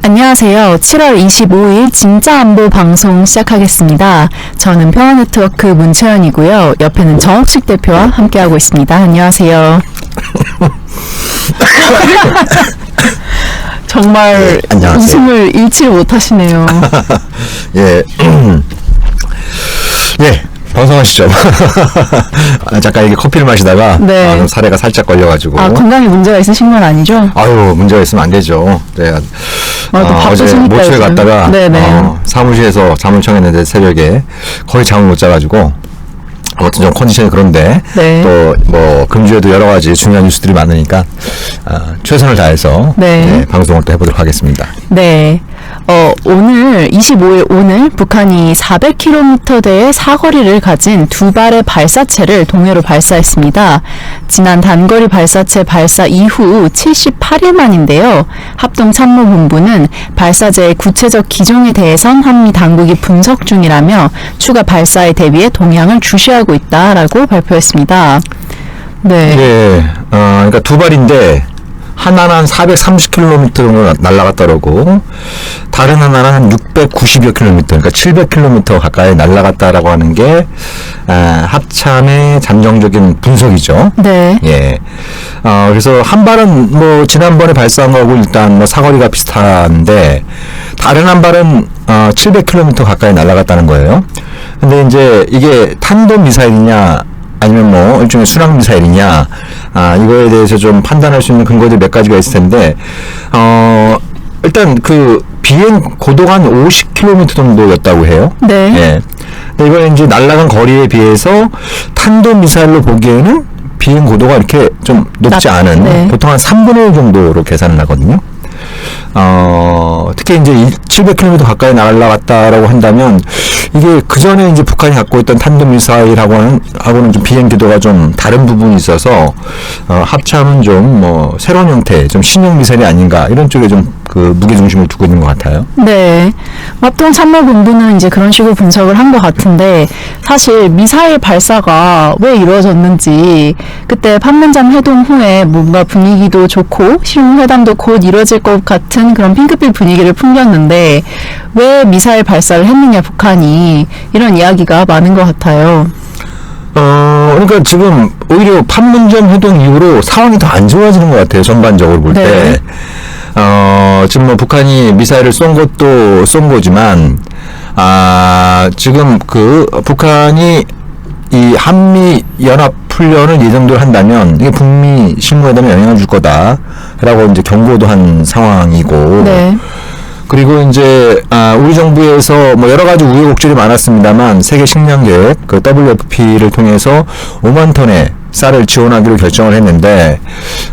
안녕하세요. 7월 25일 진짜 안보 방송 시작하겠습니다. 저는 평화네트워크 문채연이고요. 옆에는 정옥식 대표와 함께하고 있습니다. 안녕하세요. 정말 안녕하세요. 웃음을 잃지 못하시네요. 예. 예. 방송하시죠. 잠깐 이게 커피를 마시다가 네. 사례가 살짝 걸려가지고. 건강에 문제가 있으신 건 아니죠? 아유, 문제가 있으면 안 되죠. 네. 어제 모처에 갔다가 사무실에서 잠을 청했는데 새벽에 거의 잠을 못 자가지고 아무튼 좀 컨디션이 그런데 네. 또 뭐 금주에도 여러 가지 중요한 뉴스들이 많으니까 최선을 다해서 네. 방송을 또 해보도록 하겠습니다. 네. 오늘 25일 오늘 북한이 400km대의 사거리를 가진 두 발의 발사체를 동해로 발사했습니다. 지난 단거리 발사체 발사 이후 78일 만인데요. 합동참모본부는 발사체의 구체적 기종에 대해선 한미 당국이 분석 중이라며 추가 발사에 대비해 동향을 주시하고 있다라고 발표했습니다. 네. 예, 그러니까 두 발인데 하나는 한 430km 정도 날아갔다라고, 다른 하나는 한 690여 km, 그러니까 700km 가까이 날아갔다라고 하는 게 합참의 잠정적인 분석이죠. 네. 예. 그래서 한 발은 뭐 지난번에 발사한 거하고 일단 뭐 사거리가 비슷한데, 다른 한 발은 700km 가까이 날아갔다는 거예요. 근데 이제 이게 탄도 미사일이냐 아니면 뭐 일종의 순항 미사일이냐, 이거에 대해서 좀 판단할 수 있는 근거들이 몇 가지가 있을 텐데, 일단 그 비행 고도가 한 50km 정도였다고 해요. 네. 예. 근데 이번에 이제 날아간 거리에 비해서 탄도 미사일로 보기에는 비행 고도가 이렇게 좀 높지 않은, 네. 보통 한 3분의 1 정도로 계산을 하거든요. 특히 이제 700km 가까이 날아갔다라고 한다면, 이게 그 전에 이제 북한이 갖고 있던 탄도미사일하고는 좀 비행 기도가 좀 다른 부분이 있어서, 합참은 좀 뭐 새로운 형태, 좀 신형 미사일이 아닌가, 이런 쪽에 좀 그 무게중심을 두고 있는 것 같아요. 네. 합동참모본부는 이제 그런 식으로 분석을 한 것 같은데, 사실 미사일 발사가 왜 이루어졌는지, 그때 판문점 회동 후에 뭔가 분위기도 좋고 실무회담도 곧 이루어질 것 같은 그런 핑크빛 분위기를 풍겼는데, 왜 미사일 발사를 했느냐 북한이, 이런 이야기가 많은 것 같아요. 그러니까 지금 오히려 판문점 회동 이후로 상황이 더 안 좋아지는 것 같아요, 전반적으로 볼 때. 네. 지금 뭐 북한이 미사일을 쏜 것도 쏜 거지만, 지금 그 북한이 이 한미 연합 훈련을 예정대로 한다면 이게 북미 실무회담에 영향을 줄 거다라고 이제 경고도 한 상황이고. 네. 그리고 이제 우리 정부에서 뭐 여러 가지 우여곡절이 많았습니다만 세계 식량 계획 그 WFP를 통해서 5만 톤의 쌀을 지원하기로 결정을 했는데,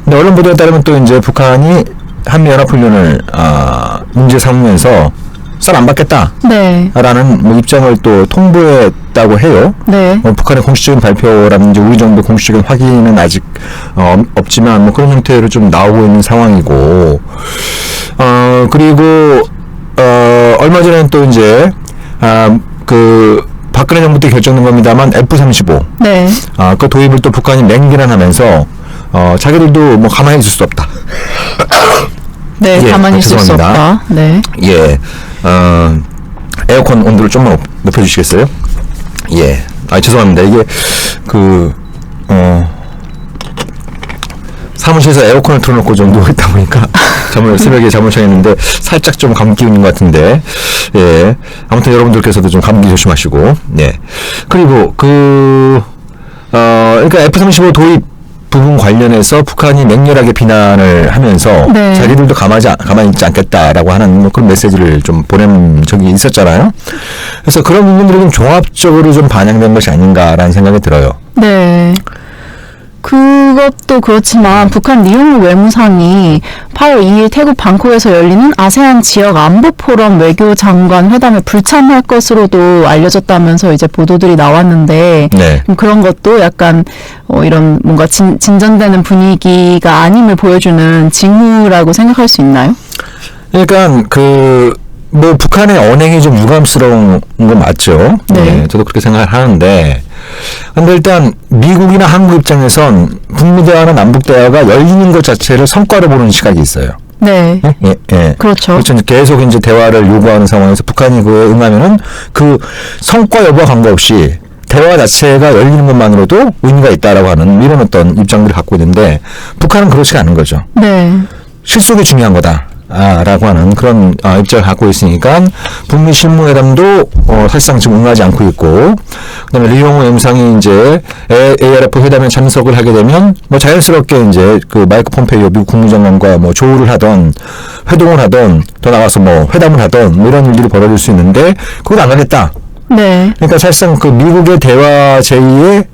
근데 언론 보도에 따르면 또 이제 북한이 한미 연합 훈련을 문제 삼으면서 쌀 안 받겠다. 네. 라는 뭐 입장을 또 통보했다고 해요. 네. 북한의 공식적인 발표라든지 우리 정부 공식적인 확인은 아직 없지만 뭐 그런 형태로 좀 나오고 있는 상황이고, 그리고 얼마 전에는 또 이제 그 박근혜 정부 때 결정된 겁니다만 F-35 네. 그 도입을 또 북한이 맹비난하면서 자기들도 뭐 가만히 있을 수 없다. 네. 예, 가만히 있을 수 죄송합니다. 없다. 네. 예, 에어컨 온도를 좀만 높여주시겠어요? 예, 죄송합니다. 이게 사무실에서 에어컨을 틀어놓고 좀 누워있다 보니까 새벽에 잠을 청했는데 살짝 좀 감기 있는 것 같은데, 예, 아무튼 여러분들께서도 좀 감기 조심하시고, 예. 그리고 그러니까 F-35 도입 부분 관련해서 북한이 맹렬하게 비난을 하면서, 네. 자기들도 가만히 있지 않겠다라고 하는 뭐 그런 메시지를 좀 보낸 적이 있었잖아요. 그래서 그런 부분들이 좀 종합적으로 좀 반영된 것이 아닌가라는 생각이 들어요. 네. 그것도 그렇지만 북한 리용우 외무상이 8월 2일 태국 방콕에서 열리는 아세안 지역 안보 포럼 외교장관 회담에 불참할 것으로도 알려졌다면서 이제 보도들이 나왔는데, 네. 그런 것도 약간 이런 뭔가 진전되는 분위기가 아님을 보여주는 징후라고 생각할 수 있나요? 그러니까 뭐 북한의 언행이 좀 유감스러운 건 맞죠. 네. 네, 저도 그렇게 생각을 하는데, 근데 일단 미국이나 한국 입장에선 북미 대화나 남북 대화가 열리는 것 자체를 성과로 보는 시각이 있어요. 네. 예, 예. 그렇죠. 그렇죠. 이제 계속 이제 대화를 요구하는 상황에서 북한이 그에 응하면은 그 성과 여부와 관계없이 대화 자체가 열리는 것만으로도 의미가 있다라고 하는 이런 어떤 입장들을 갖고 있는데 북한은 그렇지 않은 거죠. 네. 실속이 중요한 거다. 라고 하는 그런 입장을 갖고 있으니까 북미 실무회담도 사실상 지금 응하지 않고 있고, 그다음에 리용호 영상이 이제 ARF 회담에 참석을 하게 되면 뭐 자연스럽게 이제 그 마이크 폼페이오 미국 국무장관과 뭐 조우를 하던 회동을 하던 더 나가서 뭐 회담을 하던 뭐 이런 일들이 벌어질 수 있는데 그건 안 하겠다. 네. 그러니까 사실상 그 미국의 대화 제의에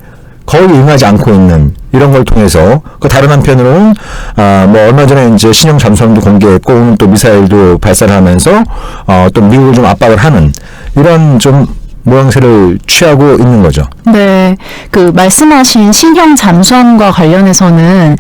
거의 응하지 않고 있는 이런 걸 통해서 그 다른 한편으로는 뭐 얼마 전에 이제 신형 잠수함도 공개했고 오늘 또 미사일도 발사를 하면서 또 미국을 좀 압박을 하는 이런 좀 모양새를 취하고 있는 거죠. 네, 그 말씀하신 신형 잠수함과 관련해서는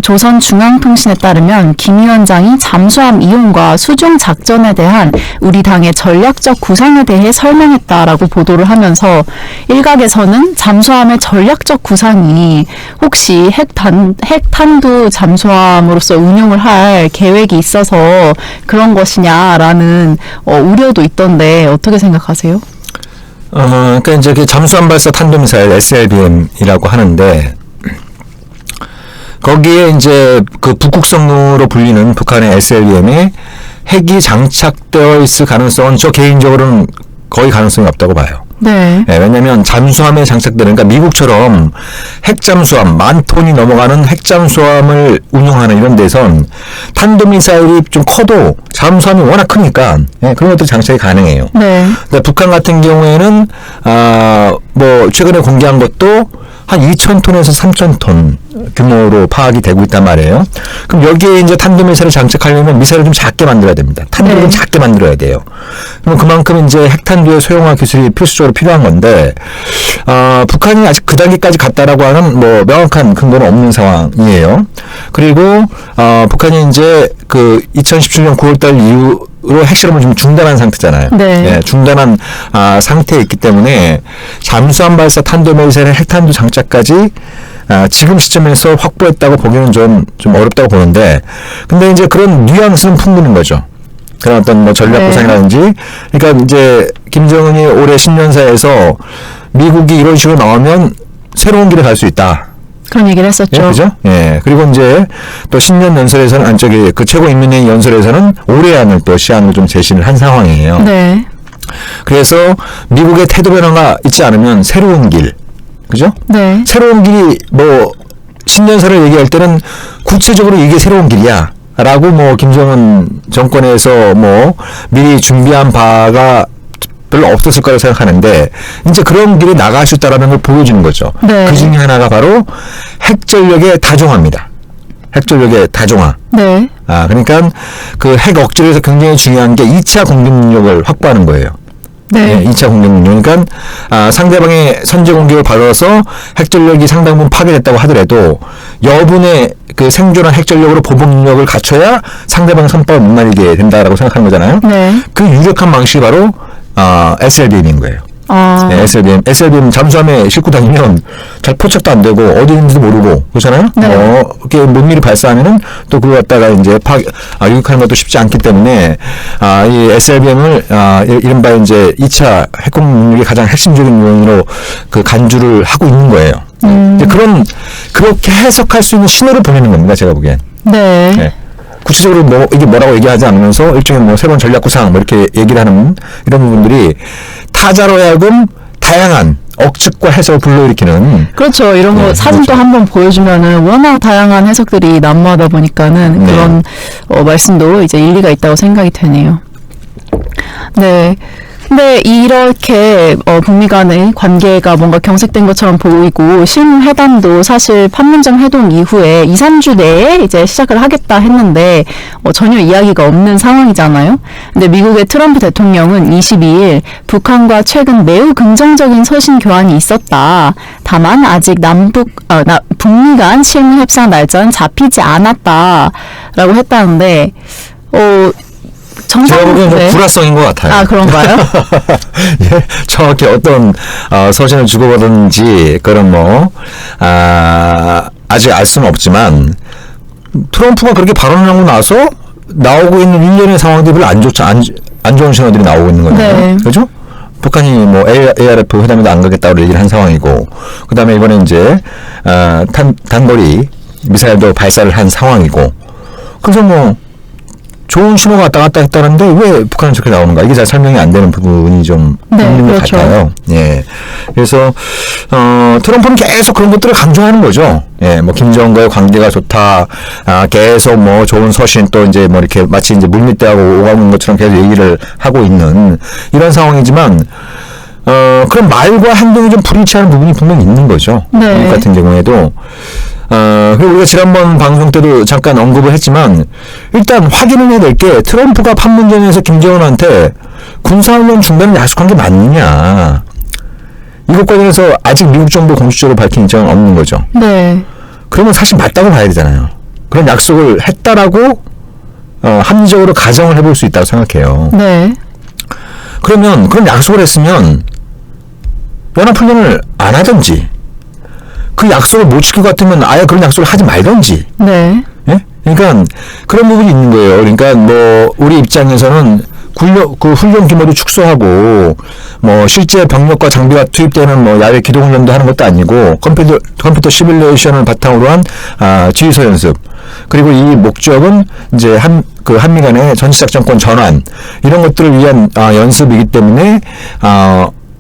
조선중앙통신에 따르면 김 위원장이 잠수함 이용과 수중 작전에 대한 우리 당의 전략적 구상에 대해 설명했다라고 보도를 하면서 일각에서는 잠수함의 전략적 구상이 혹시 핵탄두 잠수함으로서 운용을 할 계획이 있어서 그런 것이냐라는 우려도 있던데 어떻게 생각하세요? 그러니까 이제 그 잠수함 발사 탄도미사일 SLBM이라고 하는데 거기에 이제 그 북극성으로 불리는 북한의 SLBM에 핵이 장착되어 있을 가능성은 저 개인적으로는 거의 가능성이 없다고 봐요. 네. 네, 왜냐하면 잠수함에 장착되는, 그러니까 미국처럼 핵잠수함, 10,000톤이 넘어가는 핵잠수함을 운용하는 이런 데선 탄도미사일이 좀 커도 잠수함이 워낙 크니까 그런 것들이 장착이 가능해요. 네. 근데 북한 같은 경우에는 뭐 최근에 공개한 것도 한 2,000톤에서 3,000톤 규모로 파악이 되고 있단 말이에요. 그럼 여기에 이제 탄도미사일을 장착하려면 미사일을 좀 작게 만들어야 됩니다. 탄두를 좀 작게 만들어야 돼요. 그럼 그만큼 이제 핵탄두의 소형화 기술이 필수적으로 필요한 건데, 북한이 아직 그 단계까지 갔다라고 하는 뭐 명확한 근거는 없는 상황이에요. 그리고 북한이 이제 그 2017년 9월달 이후로 핵실험을 좀 중단한 상태잖아요. 네. 예, 중단한 상태에 있기 때문에 잠수함 발사 탄도미사일의 핵탄두 장착까지 지금 시점에서 확보했다고 보기는 좀 어렵다고 보는데, 근데 이제 그런 뉘앙스는 풍기는 거죠. 그런 어떤 뭐 전략 구상이라든지, 그러니까 이제 김정은이 올해 신년사에서 미국이 이런 식으로 나오면 새로운 길에 갈 수 있다. 그런 얘기를 했었죠. 예, 그죠? 예. 그리고 이제 또 신년 연설에서는, 그 최고인민회의 연설에서는 올해안을 또 시안을 좀 제시를 한 상황이에요. 네. 그래서 미국의 태도 변화가 있지 않으면 새로운 길, 그죠? 네. 새로운 길이 뭐 신년사를 얘기할 때는 구체적으로 이게 새로운 길이야 라고 뭐 김정은 정권에서 뭐 미리 준비한 바가 별로 없었을 거라고 생각하는데 이제 그런 길이 나갈 수 있다는 걸 보여주는 거죠. 네. 그 중에 하나가 바로 핵전력의 다종화입니다. 핵전력의 다종화. 네. 그러니까 그 핵 억제에서 굉장히 중요한 게 2차 공격 능력을 확보하는 거예요. 네. 2차 공격 능력. 그러니까 상대방의 선제 공격을 받아서 핵전력이 상당 부분 파괴됐다고 하더라도 여분의 그 생존한 핵전력으로 보복 능력을 갖춰야 상대방 선박을 못 날리게 된다라고 생각하는 거잖아요. 네. 그 유력한 방식이 바로 SLBM인 거예요. 네, SLBM 잠수함에 싣고 다니면 잘 포착도 안 되고 어디 있는지도 모르고 그렇잖아요. 네. 이렇게 면밀히 발사하면은 또 그걸 갖다가 이제 유익하는 것도 쉽지 않기 때문에 이 SLBM을 이른바 이제 2차 핵공격 능력의 가장 핵심적인 요인으로 그 간주를 하고 있는 거예요. 이제 그렇게 해석할 수 있는 신호를 보내는 겁니다. 제가 보기엔. 네. 네. 구체적으로 뭐 이게 뭐라고 얘기하지 않으면서 일종의 뭐 새로운 전략 구상 뭐 이렇게 얘기를 하는 이런 부분들이 타자로 하여금 다양한 억측과 해석을 불러일으키는. 그렇죠. 이런 거 사진도 그렇죠. 한번 보여주면은 워낙 다양한 해석들이 난무하다 보니까는 그런 말씀도 이제 일리가 있다고 생각이 되네요. 네. 근데 이렇게 북미 간의 관계가 뭔가 경색된 것처럼 보이고 실무 회담도 사실 판문점 회동 이후에 2, 3주 내에 이제 시작을 하겠다 했는데 전혀 이야기가 없는 상황이잖아요. 근데 미국의 트럼프 대통령은 22일 북한과 최근 매우 긍정적인 서신 교환이 있었다. 다만 아직 북미 간 실무 협상 날짜는 잡히지 않았다라고 했다는데 제가 보기엔 좀 불화성인 것 같아요. 그런가요? 예, 정확히 어떤 서신을 주고받았는지 그런 아직 알 수는 없지만 트럼프가 그렇게 발언하고 나서 나오고 있는 일련의 상황들이 별로 안 좋은 신호들이 나오고 있는 거예요. 네. 그죠? 북한이 뭐 ARF 회담에도 안 가겠다고 얘기를 한 상황이고, 그 다음에 이번에 이제, 단거리 미사일도 발사를 한 상황이고, 그래서 뭐, 좋은 신호가 왔다 갔다 했다는데 왜 북한은 저렇게 나오는가? 이게 잘 설명이 안 되는 부분이 좀 있는 것 그렇죠. 같아요. 예. 그래서 트럼프는 계속 그런 것들을 강조하는 거죠. 예, 뭐 김정은과의 관계가 좋다. 계속 뭐 좋은 서신 또 이제 뭐 이렇게 마치 이제 물밑대하고 오가고 있는 것처럼 계속 얘기를 하고 있는 이런 상황이지만 그런 말과 행동이 좀 불일치하는 부분이 분명히 있는 거죠. 네. 미국 같은 경우에도. 그리고 우리가 지난번 방송 때도 잠깐 언급을 했지만, 일단 확인을 해야 될 게, 트럼프가 판문점에서 김정은한테 군사훈련 중단을 약속한 게 맞느냐. 이것 관련해서 아직 미국 정부 공식적으로 밝힌 입장은 없는 거죠. 네. 그러면 사실 맞다고 봐야 되잖아요. 그런 약속을 했다라고, 합리적으로 가정을 해볼 수 있다고 생각해요. 네. 그러면 그런 약속을 했으면, 연합훈련을 안 하든지, 그 약속을 못 지킬 것 같으면 아예 그런 약속을 하지 말던지. 네. 예? 그러니까 그런 부분이 있는 거예요. 그러니까 뭐 우리 입장에서는 훈련 규모도 축소하고 뭐 실제 병력과 장비가 투입되는 뭐 야외 기동 훈련도 하는 것도 아니고 컴퓨터 시뮬레이션을 바탕으로 한 지휘소 연습. 그리고 이 목적은 이제 한미 간의 전시작전권 전환 이런 것들을 위한 연습이기 때문에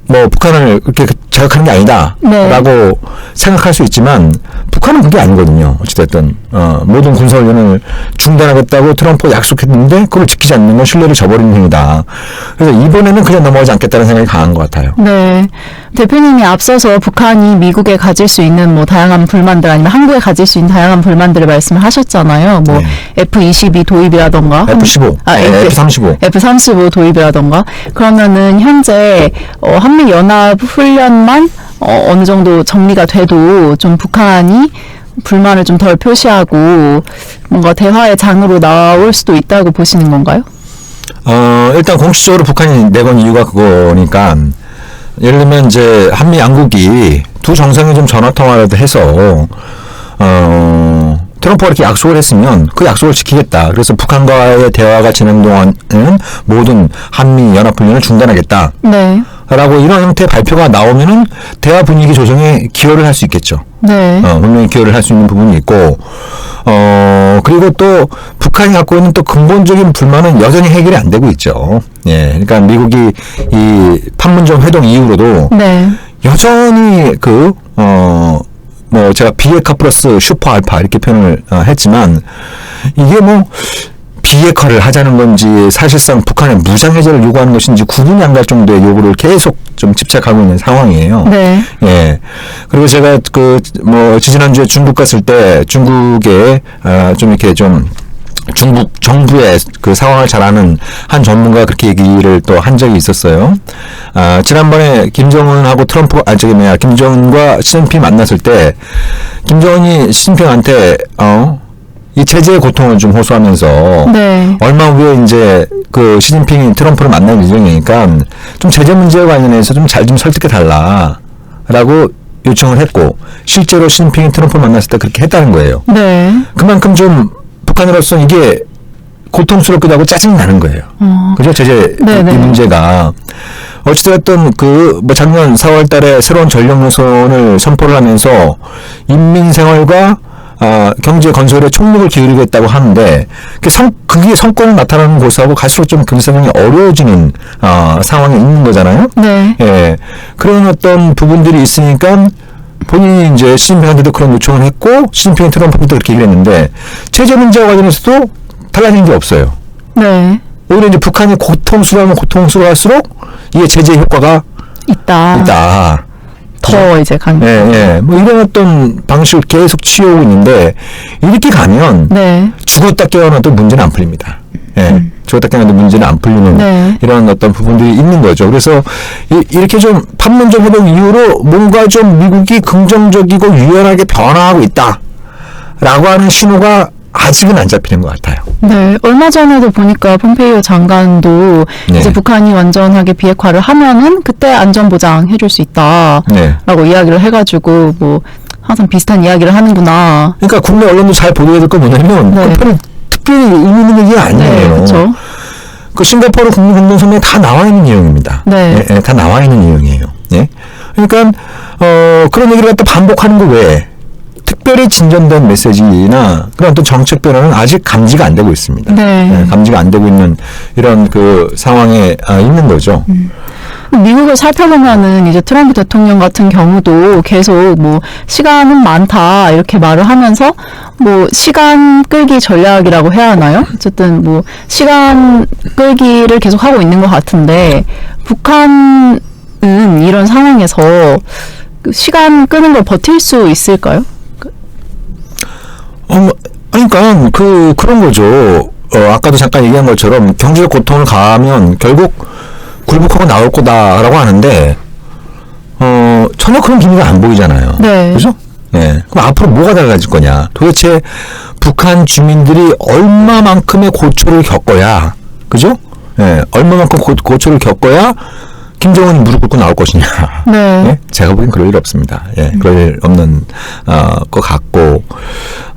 뭐 북한을 그렇게 자극하는 게 아니다 라고 생각할 수 있지만 북한은 그게 아니거든요. 어찌됐든 모든 군사훈련을 중단하겠다고 트럼프가 약속했는데 그걸 지키지 않는 건 신뢰를 저버리는 행위다. 그래서 이번에는 그냥 넘어가지 않겠다는 생각이 강한 것 같아요. 네. 대표님이 앞서서 북한이 미국에 가질 수 있는 뭐 다양한 불만들 아니면 한국에 가질 수 있는 다양한 불만들을 말씀을 하셨잖아요. 뭐 F-22 도입이라던가 F-15, F-35. F-35 도입이라던가 그러면은 현재 한미 연합 훈련만 어느 정도 정리가 돼도 좀 북한이 불만을 좀 덜 표시하고 뭔가 대화의 장으로 나올 수도 있다고 보시는 건가요? 일단 공식적으로 북한이 내건 이유가 그거니까 예를 들면 이제 한미 양국이 두 정상이 좀 전화 통화라도 해서 트럼프가 이렇게 약속을 했으면 그 약속을 지키겠다. 그래서 북한과의 대화가 진행 동안에는 모든 한미 연합훈련을 중단하겠다. 네. 라고 이런 형태의 발표가 나오면은 대화 분위기 조정에 기여를 할 수 있겠죠. 네. 분명히 기여를 할 수 있는 부분이 있고, 그리고 또 북한이 갖고 있는 또 근본적인 불만은 여전히 해결이 안 되고 있죠. 예. 그러니까 미국이 이 판문점 회동 이후로도 네. 여전히 뭐 제가 비핵화 플러스 슈퍼 알파 이렇게 표현을 했지만 이게 뭐 비핵화를 하자는 건지 사실상 북한의 무장 해제를 요구하는 것인지 구분이 안 갈 정도의 요구를 계속 좀 집착하고 있는 상황이에요. 네. 예. 그리고 제가 지난주에 중국 갔을 때 중국에 좀 이렇게 좀 중국 정부의 그 상황을 잘 아는 한 전문가가 그렇게 얘기를 또 한 적이 있었어요. 지난번에 김정은하고 김정은과 시진핑 만났을 때 김정은이 시진핑한테 이 제재의 고통을 좀 호소하면서 네. 얼마 후에 이제 그 시진핑이 트럼프를 만날 예정이니까 좀 제재 문제와 관련해서 좀 잘 좀 설득해 달라라고 요청을 했고 실제로 시진핑이 트럼프를 만났을 때 그렇게 했다는 거예요. 네. 그만큼 좀 북한으로서 이게 고통스럽기도 하고 짜증이 나는 거예요. 그죠? 제재 이 문제가 어찌됐든 작년 4월 달에 새로운 전력 노선을 선포를 하면서 인민 생활과 경제 건설에 총력을 기울이겠다고 하는데 그게 성과를 나타나는 곳하고 갈수록 좀 경제성이 어려워지는 상황에 있는 거잖아요. 네. 예, 그런 어떤 부분들이 있으니까 본인이 이제 시진핑한테도 그런 요청을 했고 시진핑이 트럼프한테도 그렇게 얘기를 했는데 제재 문제와 관련해서도 달라진 게 없어요. 네. 오히려 이제 북한이 고통스러우면 고통스러울수록 이게 제재 효과가 있다. 더 이제 강력. 예. 뭐 이런 어떤 방식을 계속 취해오고 있는데 이렇게 가면 죽었다 깨어나도 문제는 안 풀립니다. 예. 죽었다 깨어나도 문제는 안 풀리는 이런 어떤 부분들이 있는 거죠. 그래서 이렇게 좀 판문점 회동 이후로 뭔가 좀 미국이 긍정적이고 유연하게 변화하고 있다라고 하는 신호가 아직은 안 잡히는 것 같아요. 네, 얼마 전에도 보니까 폼페이오 장관도 이제 북한이 완전하게 비핵화를 하면은 그때 안전보장 해줄 수 있다라고 이야기를 해가지고 뭐 항상 비슷한 이야기를 하는구나. 그러니까 국내 언론도 잘 보도해야 될 건 뭐냐면 네. 그 별로 특별히 의미 있는 얘기가 아니에요. 네, 그렇죠. 그 싱가포르 국민운동성명에 다 나와 있는 내용입니다. 네. 예, 다 나와 있는 내용이에요. 예. 그러니까 그런 얘기를 갖다 반복하는 거 외에 특별히 진전된 메시지나 그런 어떤 정책 변화는 아직 감지가 안 되고 있습니다. 네. 예, 감지가 안 되고 있는 이런 그 상황에 있는 거죠. 미국을 살펴보면은 이제 트럼프 대통령 같은 경우도 계속 뭐 시간은 많다 이렇게 말을 하면서 뭐 시간 끌기 전략이라고 해야 하나요? 어쨌든 뭐 시간 끌기를 계속 하고 있는 것 같은데 북한은 이런 상황에서 그 시간 끄는 걸 버틸 수 있을까요? 그러니까 그런 거죠. 아까도 잠깐 얘기한 것처럼 경제적 고통을 가하면 결국 굴복하고 나올 거다라고 하는데 전혀 그런 기미가 안 보이잖아요. 네. 그죠? 예. 그럼 앞으로 뭐가 달라질 거냐? 도대체 북한 주민들이 얼마만큼의 고초를 겪어야, 그죠? 예. 얼마만큼 고초를 겪어야 김정은이 무릎 꿇고 나올 것이냐? 네. 예? 제가 보기엔 그럴 일 없습니다. 예. 그럴 일 없는 것 같고,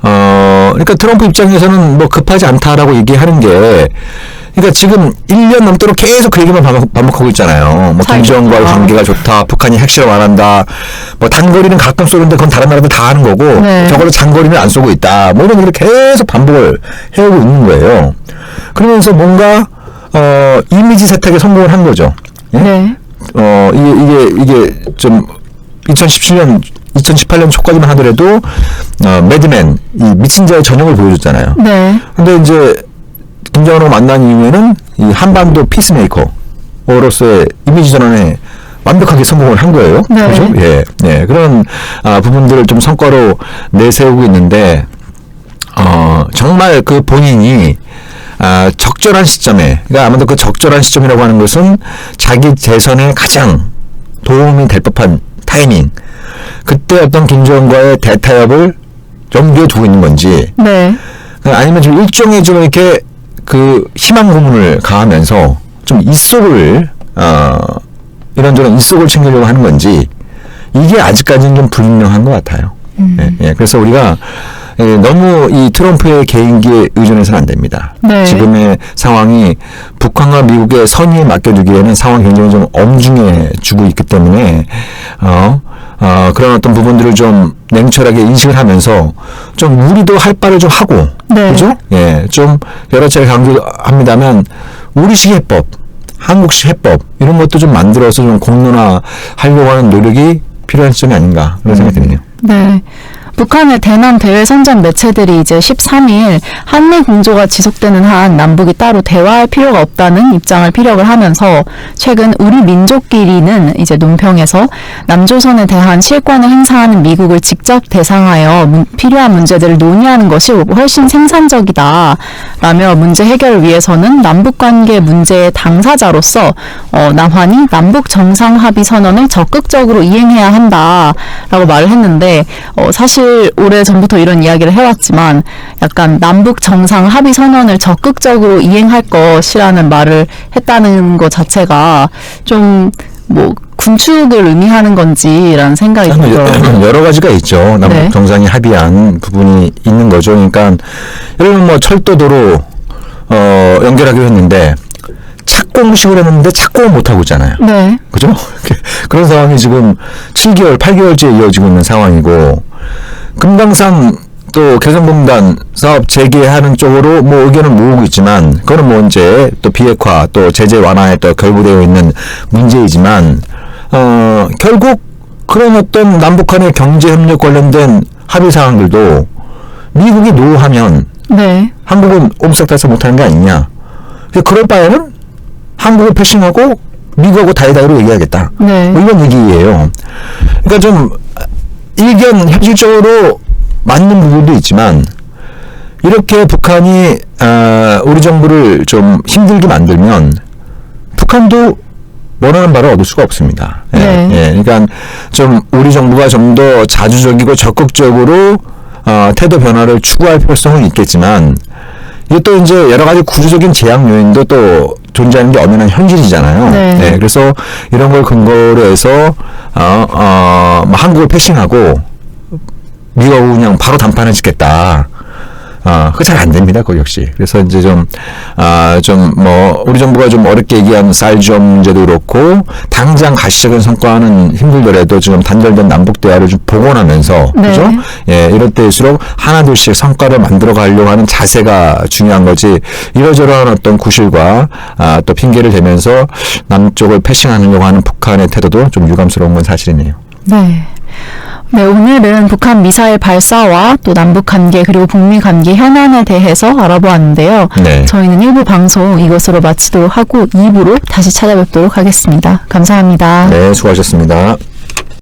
그러니까 트럼프 입장에서는 뭐 급하지 않다라고 얘기하는 게. 그러니까 지금 1년 넘도록 계속 그 얘기만 반복하고 있잖아요. 뭐 김정은과의 관계가 좋다, 북한이 핵실험 안 한다, 뭐 단거리는 가끔 쏘는데 그건 다른 나라들 다 하는 거고, 네. 저걸로 장거리는 안 쏘고 있다. 뭐 이런 얘기를 계속 반복을 해오고 있는 거예요. 그러면서 뭔가 이미지 세탁에 성공을 한 거죠. 예? 네. 이게 좀 2018년 초까지만 하더라도 매드맨 이 미친 자의 전형을 보여줬잖아요. 네. 근데 이제 김정은하고 만난 이후에는 이 한반도 피스메이커로서의 이미지 전환에 완벽하게 성공을 한 거예요. 네. 그렇죠? 예, 예. 그런 부분들을 좀 성과로 내세우고 있는데 정말 그 본인이 적절한 시점에, 그러니까 아마도 그 적절한 시점이라고 하는 것은 자기 재선에 가장 도움이 될 법한 타이밍, 그때 어떤 김정은과의 대타협을 염두에 두고 있는 건지, 네. 아니면 좀 일종의 좀 이렇게 그 희망 고문을 가하면서 좀 입속을 이런저런 입속을 챙기려고 하는 건지, 이게 아직까지는 좀 불분명한 것 같아요. 예, 그래서 우리가 너무 이 트럼프의 개인기에 의존해서는 안 됩니다. 네. 지금의 상황이 북한과 미국의 선의에 맡겨두기에는 상황이 굉장히 좀 엄중해지고 있기 때문에 그런 어떤 부분들을 좀 냉철하게 인식을 하면서 좀 우리도 할 바를 좀 하고, 네. 그죠? 예, 좀 여러 차례 강조합니다만 우리식 해법, 한국식 해법 이런 것도 좀 만들어서 좀 공론화하려고 하는 노력이 필요한 시점이 아닌가 그런 생각이 드네요. 네. 북한의 대남 대외 선전 매체들이 이제 13일 한미 공조가 지속되는 한 남북이 따로 대화할 필요가 없다는 입장을 피력을 하면서 최근 우리 민족끼리는 이제 논평에서 남조선에 대한 실권을 행사하는 미국을 직접 대상하여 필요한 문제들을 논의하는 것이 훨씬 생산적이다 라며 문제 해결을 위해서는 남북관계 문제의 당사자로서 남한이 남북 정상합의 선언을 적극적으로 이행해야 한다라고 말을 했는데 사실 오래전부터 이런 이야기를 해왔지만 약간 남북 정상 합의 선언을 적극적으로 이행할 것이라는 말을 했다는 것 자체가 좀 뭐 군축을 의미하는 건지라는 생각이 들어요. 여러 가지가 있죠. 남북 네. 정상이 합의한 부분이 있는 거죠. 그러니까 예를 들면 뭐 철도도로 연결하기로 했는데 착공식을 했는데 착공을 못 하고 있잖아요. 네. 그죠? 그런 상황이 지금 7개월, 8개월째 이어지고 있는 상황이고, 금강산 또 개성공단 사업 재개하는 쪽으로 뭐 의견을 모으고 있지만, 그거는 뭐 이제 또 비핵화 또 제재 완화에 또 결부되어 있는 문제이지만, 결국 그런 어떤 남북한의 경제협력 관련된 합의 사항들도 미국이 노하면 네. 한국은 옴싹달싹 못하는 게 아니냐. 그럴 바에는 한국을 패싱하고 미국하고 다이다이로 얘기하겠다. 네. 뭐 이런 얘기예요. 그러니까 좀 일견 현실적으로 맞는 부분도 있지만 이렇게 북한이 우리 정부를 좀 힘들게 만들면 북한도 원하는 바를 얻을 수가 없습니다. 예, 네. 예, 그러니까 좀 우리 정부가 좀 더 자주적이고 적극적으로 태도 변화를 추구할 필요성은 있겠지만 이게 또 이제 여러 가지 구조적인 제약 요인도 또 존재하는 게 엄연한 현실이잖아요. 네. 네, 그래서 이런 걸 근거로 해서 한국을 패싱하고 미국하고 그냥 바로 단판을 짓겠다. 그거 잘 안 됩니다. 그거 역시. 그래서 이제 우리 정부가 좀 어렵게 얘기하는 쌀주업 문제도 그렇고, 당장 가시적인 성과는 힘들더라도 지금 단절된 남북 대화를 좀 복원하면서, 네. 그죠? 예, 이럴 때일수록 하나둘씩 성과를 만들어 가려고 하는 자세가 중요한 거지, 이러저러한 어떤 구실과, 또 핑계를 대면서 남쪽을 패싱하려고 하는 북한의 태도도 좀 유감스러운 건 사실이네요. 네. 네, 오늘은 북한 미사일 발사와 또 남북 관계 그리고 북미 관계 현안에 대해서 알아보았는데요. 네. 저희는 1부 방송 이것으로 마치도록 하고 2부로 다시 찾아뵙도록 하겠습니다. 감사합니다. 네, 수고하셨습니다.